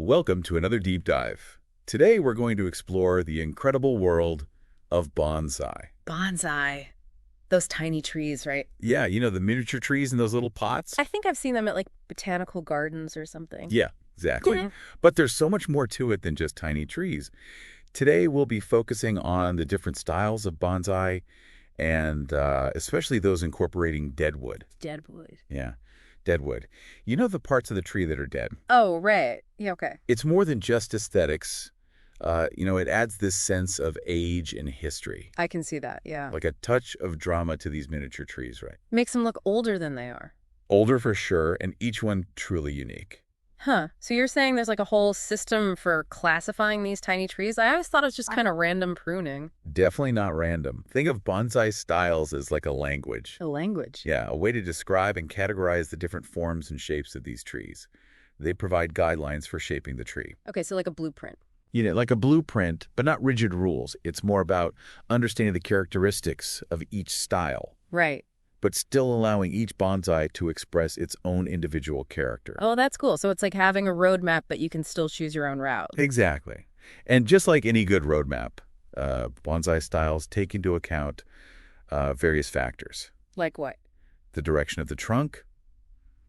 Welcome to another deep dive. Today we're going to explore the incredible world of bonsai. Bonsai. Those tiny trees, right? Yeah, you know the miniature trees in those little pots? I think I've seen them at like botanical gardens or something. Yeah, exactly. Mhm. But there's so much more to it than just tiny trees. Today we'll be focusing on the different styles of bonsai and especially those incorporating deadwood. Deadwood. Yeah, deadwood. You know the parts of the tree that are dead? Oh, right. Yeah, okay. It's more than just aesthetics. It adds this sense of age and history, I can see that, yeah. like a touch of drama to these miniature trees, right? Makes them look older than they are. Older for sure, and each one truly unique. Huh. So you're saying there's like a whole system for classifying these tiny trees? I always thought it was just kind of random pruning. Definitely not random. Think of bonsai styles as like a language. A language. Yeah, a way to describe and categorize the different forms and shapes of these trees. They provide guidelines for shaping the tree. Okay, so like a blueprint. Like a blueprint, but not rigid rules. It's more about understanding the characteristics of each style, Right. but still allowing each bonsai to express its own individual character. Oh, that's cool. So it's like having a roadmap, but you can still choose your own route. Exactly. And just like any good roadmap, bonsai styles take into account various factors. Like what? The direction of the trunk,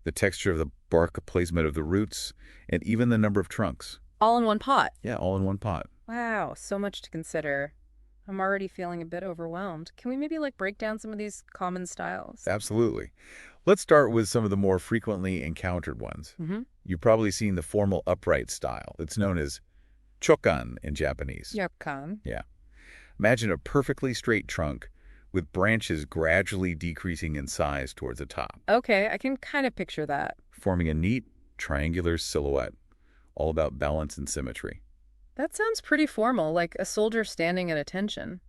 the texture of the bark placement of the roots, and even the number of trunks. All in one pot. Yeah, all in one pot. Wow, so much to consider. I'm already feeling a bit overwhelmed. Can we maybe like break down some of these common styles? Absolutely. Let's start with some of the more frequently encountered ones. Mm-hmm. You've probably seen the formal upright style. It's known as chokkan in Japanese. Chokkan. Yeah. Imagine a perfectly straight trunk with branches gradually decreasing in size towards the top, Okay, I can kind of picture that. forming a neat triangular silhouette, all about balance and symmetry. That sounds pretty formal, like a soldier standing at attention.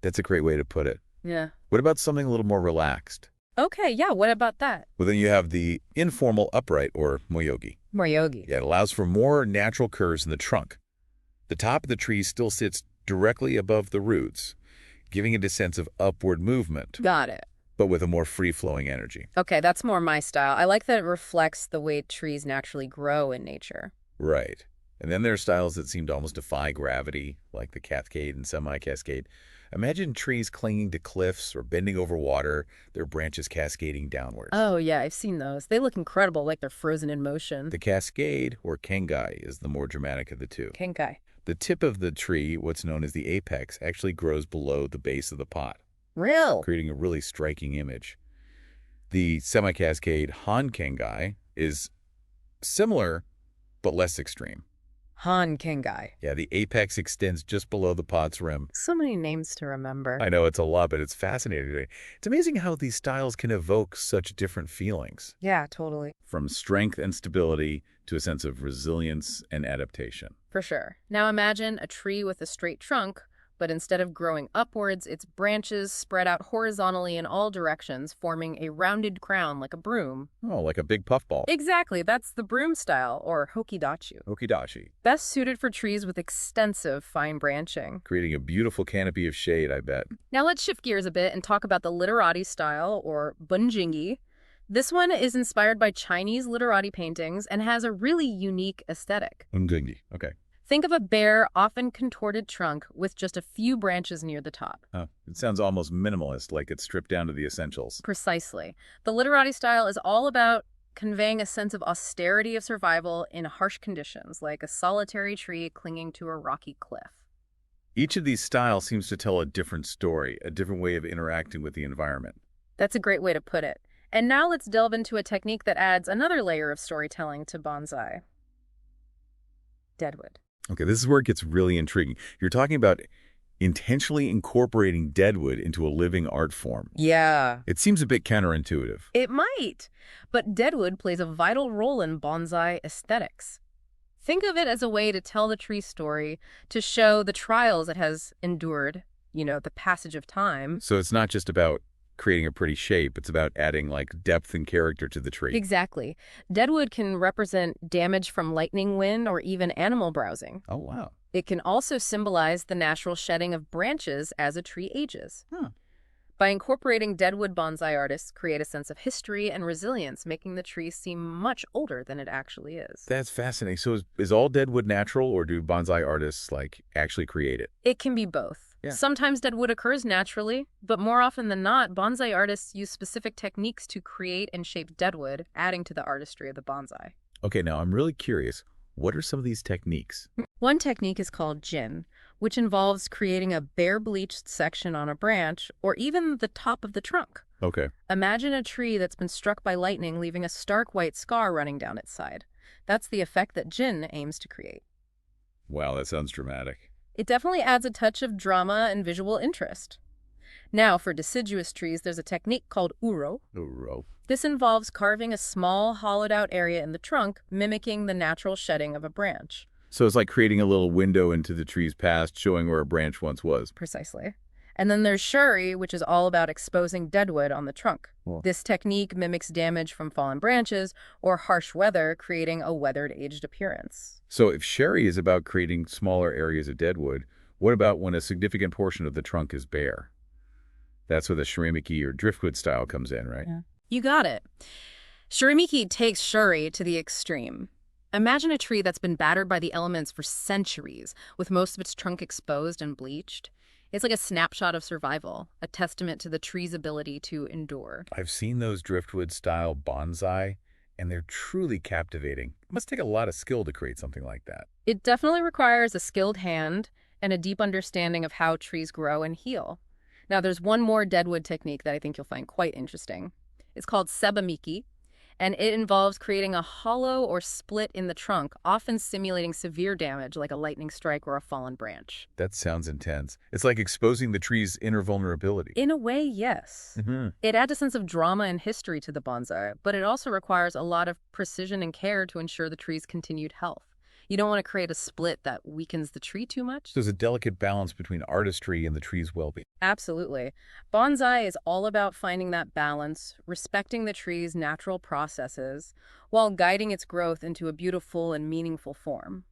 That's a great way to put it. Yeah. What about something a little more relaxed? Okay, yeah, what about that? Well, then you have the informal upright, or moyogi. Moryogi. Yeah, it allows for more natural curves in the trunk. The top of the tree still sits directly above the roots, giving it a sense of upward movement, Got it. but with a more free-flowing energy. Okay, that's more my style. I like that it reflects the way trees naturally grow in nature. Right. And then there are styles that seem to almost defy gravity, like the cascade and semi-cascade. Imagine trees clinging to cliffs or bending over water, their branches cascading downwards. Oh, yeah, I've seen those. They look incredible, like they're frozen in motion. The cascade, or kengai, is the more dramatic of the two. Kengai. The tip of the tree, what's known as the apex, actually grows below the base of the pot, Real. creating a really striking image. The semi-cascade Han kengai is similar, but less extreme. Han Kengai. Yeah, the apex extends just below the pot's rim. So many names to remember. I know it's a lot, but it's fascinating. It's amazing how these styles can evoke such different feelings, Yeah, totally. from strength and stability to a sense of resilience and adaptation. For sure. Now imagine a tree with a straight trunk, but instead of growing upwards, its branches spread out horizontally in all directions, forming a rounded crown like a broom. Oh, like a big puffball. Exactly, that's the broom style, or hokidachi. Okidashi, Best suited for trees with extensive fine branching. creating a beautiful canopy of shade, I bet. Now let's shift gears a bit and talk about the literati style, or bunjingi. This one is inspired by Chinese literati paintings and has a really unique aesthetic. Ungungi. Okay. Think of a bare, often contorted trunk with just a few branches near the top. Oh, it sounds almost minimalist, like it's stripped down to the essentials. Precisely. The literati style is all about conveying a sense of austerity of survival in harsh conditions, like a solitary tree clinging to a rocky cliff. Each of these styles seems to tell a different story, a different way of interacting with the environment. That's a great way to put it. And now let's delve into a technique that adds another layer of storytelling to bonsai. Deadwood. Okay, this is where it gets really intriguing. You're talking about intentionally incorporating deadwood into a living art form. Yeah. It seems a bit counterintuitive. It might, but deadwood plays a vital role in bonsai aesthetics. Think of it as a way to tell the tree's story, to show the trials it has endured, the passage of time. So it's not just about creating a pretty shape, it's about adding depth and character to the tree. Exactly. Deadwood can represent damage from lightning wind or even animal browsing. Oh, wow. It can also symbolize the natural shedding of branches as a tree ages. Huh. By incorporating deadwood bonsai, artists create a sense of history and resilience, making the tree seem much older than it actually is. That's fascinating. So is all deadwood natural, or do bonsai artists, like, actually create it? It can be both. Yeah. Sometimes deadwood occurs naturally, but more often than not, bonsai artists use specific techniques to create and shape deadwood, adding to the artistry of the bonsai. Okay, now I'm really curious. What are some of these techniques? One technique is called jin, which involves creating a bare bleached section on a branch or even the top of the trunk. Okay. Imagine a tree that's been struck by lightning, leaving a stark white scar running down its side. That's the effect that jin aims to create. Wow, that sounds dramatic. It definitely adds a touch of drama and visual interest. Now, for deciduous trees, there's a technique called uro. Uro. This involves carving a small, hollowed-out area in the trunk, mimicking the natural shedding of a branch. So it's like creating a little window into the tree's past, showing where a branch once was. Precisely. And then there's shuri, which is all about exposing deadwood on the trunk. Cool. This technique mimics damage from fallen branches or harsh weather, creating a weathered, aged appearance. So if sherry is about creating smaller areas of deadwood, what about when a significant portion of the trunk is bare? That's where the shirimiki or driftwood style comes in, right? Yeah. You got it. Shirimiki takes shuri to the extreme. Imagine a tree that's been battered by the elements for centuries, with most of its trunk exposed and bleached. It's like a snapshot of survival, a testament to the tree's ability to endure. I've seen those driftwood-style bonsai, and they're truly captivating. It must take a lot of skill to create something like that. It definitely requires a skilled hand and a deep understanding of how trees grow and heal. Now, there's one more deadwood technique that I think you'll find quite interesting. It's called sebamiki, and it involves creating a hollow or split in the trunk, often simulating severe damage like a lightning strike or a fallen branch. That sounds intense. It's like exposing the tree's inner vulnerability. In a way, yes. It adds a sense of drama and history to the bonsai, but it also requires a lot of precision and care to ensure the tree's continued health. You don't want to create a split that weakens the tree too much. There's a delicate balance between artistry and the tree's well-being. Absolutely. Bonsai is all about finding that balance, respecting the tree's natural processes, while guiding its growth into a beautiful and meaningful form.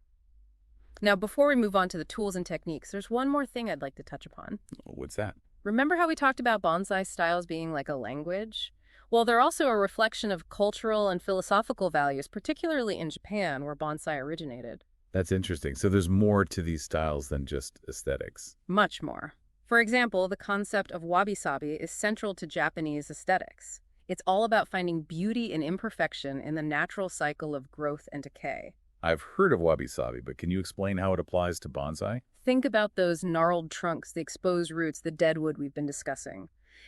Now, before we move on to the tools and techniques, there's one more thing I'd like to touch upon. What's that? Remember how we talked about bonsai styles being like a language? Well, they're also a reflection of cultural and philosophical values, particularly in Japan, where bonsai originated. That's interesting. So there's more to these styles than just aesthetics. Much more. For example, the concept of wabi-sabi is central to Japanese aesthetics. It's all about finding beauty and imperfection in the natural cycle of growth and decay. I've heard of wabi-sabi, but can you explain how it applies to bonsai? Think about those gnarled trunks, the exposed roots, the deadwood we've been discussing.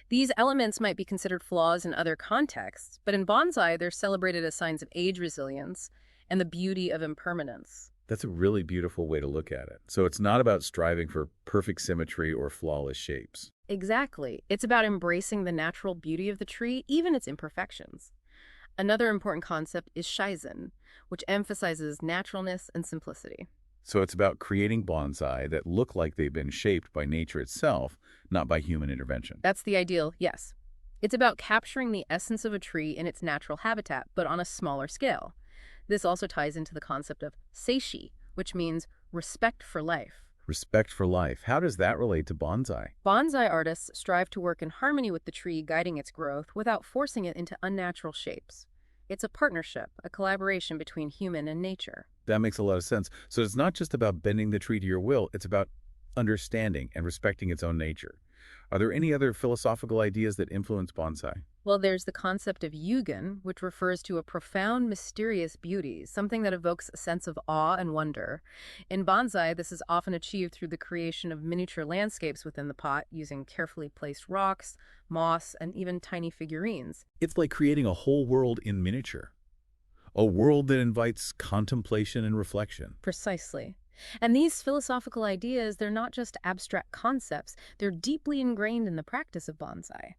These elements might be considered flaws in other contexts, but in bonsai, they're celebrated as signs of age resilience and the beauty of impermanence. That's a really beautiful way to look at it. So it's not about striving for perfect symmetry or flawless shapes. Exactly. It's about embracing the natural beauty of the tree, even its imperfections. Another important concept is shizen, which emphasizes naturalness and simplicity. So it's about creating bonsai that look like they've been shaped by nature itself, not by human intervention. That's the ideal, yes. It's about capturing the essence of a tree in its natural habitat, but on a smaller scale. This also ties into the concept of seishi, which means respect for life. Respect for life. How does that relate to bonsai? Bonsai artists strive to work in harmony with the tree, guiding its growth without forcing it into unnatural shapes. It's a partnership, a collaboration between human and nature. That makes a lot of sense. So it's not just about bending the tree to your will, it's about understanding and respecting its own nature. Are there any other philosophical ideas that influence bonsai? Well, there's the concept of yugen, which refers to a profound, mysterious beauty, something that evokes a sense of awe and wonder. In bonsai, this is often achieved through the creation of miniature landscapes within the pot, using carefully placed rocks, moss, and even tiny figurines. It's like creating a whole world in miniature. A world that invites contemplation and reflection. Precisely. And these philosophical ideas, they're not just abstract concepts, they're deeply ingrained in the practice of bonsai.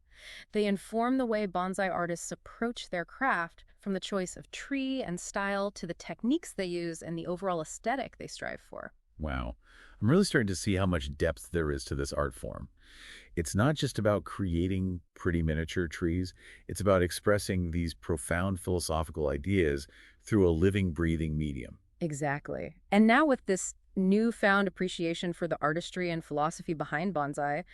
They inform the way bonsai artists approach their craft, from the choice of tree and style to the techniques they use and the overall aesthetic they strive for. Wow. I'm really starting to see how much depth there is to this art form. It's not just about creating pretty miniature trees. It's about expressing these profound philosophical ideas through a living, breathing medium. Exactly. And now with this newfound appreciation for the artistry and philosophy behind bonsai,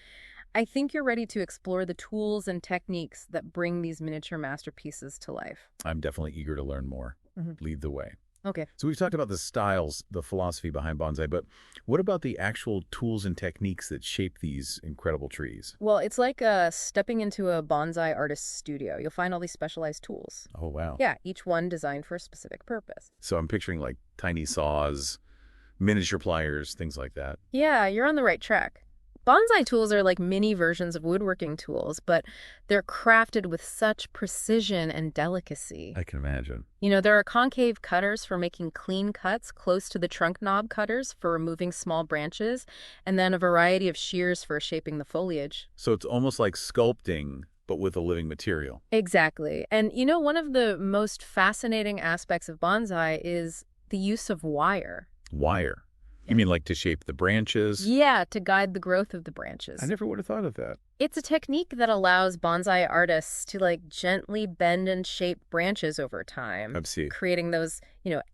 I think you're ready to explore the tools and techniques that bring these miniature masterpieces to life. I'm definitely eager to learn more. Hmm. Lead the way. Okay. So we've talked about the styles, the philosophy behind bonsai, but what about the actual tools and techniques that shape these incredible trees? Well, it's like stepping into a bonsai artist's studio. You'll find all these specialized tools. Oh, wow. Yeah, each one designed for a specific purpose. So I'm picturing like tiny saws, miniature pliers, things like that. Yeah, you're on the right track. Bonsai tools are like mini versions of woodworking tools, but they're crafted with such precision and delicacy. I can imagine. There are concave cutters for making clean cuts close to the trunk knob cutters for removing small branches, and then a variety of shears for shaping the foliage. So it's almost like sculpting, but with a living material. Exactly. And one of the most fascinating aspects of bonsai is the use of wire. Wire. You mean like to shape the branches? Yeah, to guide the growth of the branches. I never would have thought of that. It's a technique that allows bonsai artists to gently bend and shape branches over time, I see. creating those,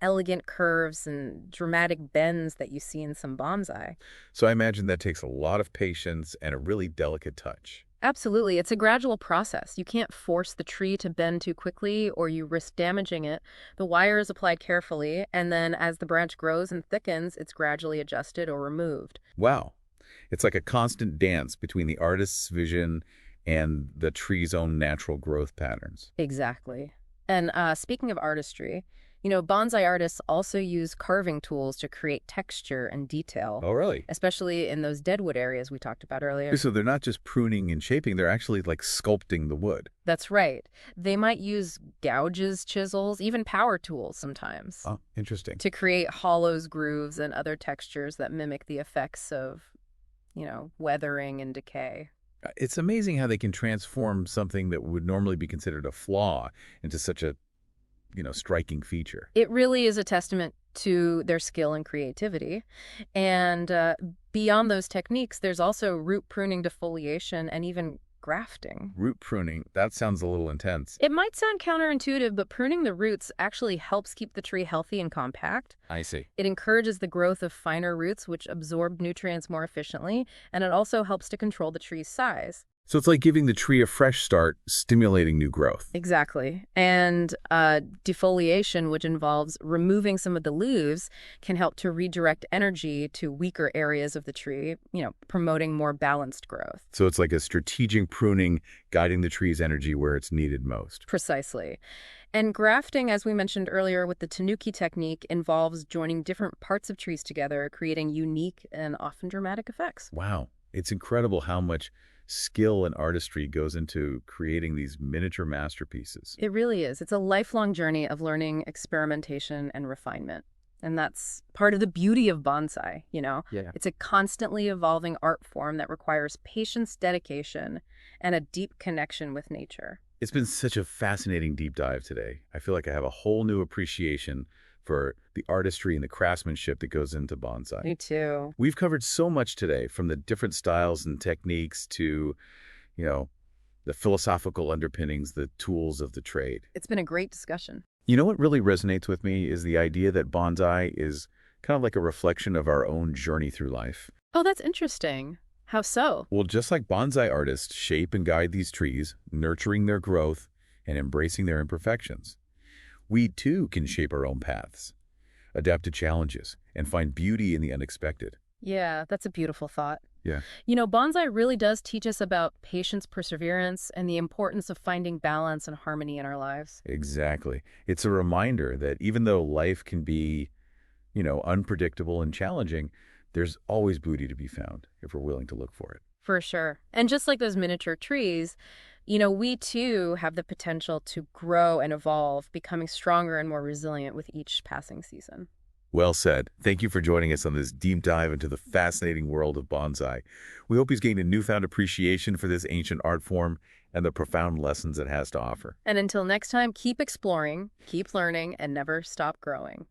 elegant curves and dramatic bends that you see in some bonsai. So I imagine that takes a lot of patience and a really delicate touch. Absolutely. It's a gradual process. You can't force the tree to bend too quickly or you risk damaging it. The wire is applied carefully, and then as the branch grows and thickens, it's gradually adjusted or removed. Wow. It's like a constant dance between the artist's vision and the tree's own natural growth patterns. Exactly. And speaking of artistry, bonsai artists also use carving tools to create texture and detail, Oh, really? especially in those deadwood areas we talked about earlier. So they're not just pruning and shaping, they're actually like sculpting the wood. That's right. They might use gouges, chisels, even power tools sometimes Oh, interesting. to create hollows, grooves, and other textures that mimic the effects of, weathering and decay. It's amazing how they can transform something that would normally be considered a flaw into such a, striking feature. It really is a testament to their skill and creativity. And beyond those techniques, there's also root pruning, defoliation, and even grafting. Root pruning, that sounds a little intense. It might sound counterintuitive, but pruning the roots actually helps keep the tree healthy and compact. I see. It encourages the growth of finer roots, which absorb nutrients more efficiently, and it also helps to control the tree's size. So it's like giving the tree a fresh start, stimulating new growth. Exactly. And defoliation, which involves removing some of the leaves, can help to redirect energy to weaker areas of the tree, promoting more balanced growth. So it's like a strategic pruning, guiding the tree's energy where it's needed most. Precisely. And grafting, as we mentioned earlier with the tanuki technique, involves joining different parts of trees together, creating unique and often dramatic effects. Wow. It's incredible how much skill and artistry goes into creating these miniature masterpieces. It really is. It's a lifelong journey of learning, experimentation, and refinement. And that's part of the beauty of bonsai, Yeah. It's a constantly evolving art form that requires patience, dedication, and a deep connection with nature. It's been such a fascinating deep dive today. I feel like I have a whole new appreciation for the artistry and the craftsmanship that goes into bonsai. Me too. We've covered so much today, from the different styles and techniques to, the philosophical underpinnings, the tools of the trade. It's been a great discussion. You know what really resonates with me is the idea that bonsai is kind of like a reflection of our own journey through life. Oh, that's interesting. How so? Well, just like bonsai artists shape and guide these trees, nurturing their growth and embracing their imperfections, we too can shape our own paths, adapt to challenges, and find beauty in the unexpected. Yeah, that's a beautiful thought. Yeah. Bonsai really does teach us about patience, perseverance, and the importance of finding balance and harmony in our lives. Exactly. It's a reminder that even though life can be, unpredictable and challenging, there's always beauty to be found if we're willing to look for it. For sure. And just like those miniature trees, we too have the potential to grow and evolve, becoming stronger and more resilient with each passing season. Well said. Thank you for joining us on this deep dive into the fascinating world of bonsai. We hope you've gained a newfound appreciation for this ancient art form and the profound lessons it has to offer. And until next time, keep exploring, keep learning, and never stop growing.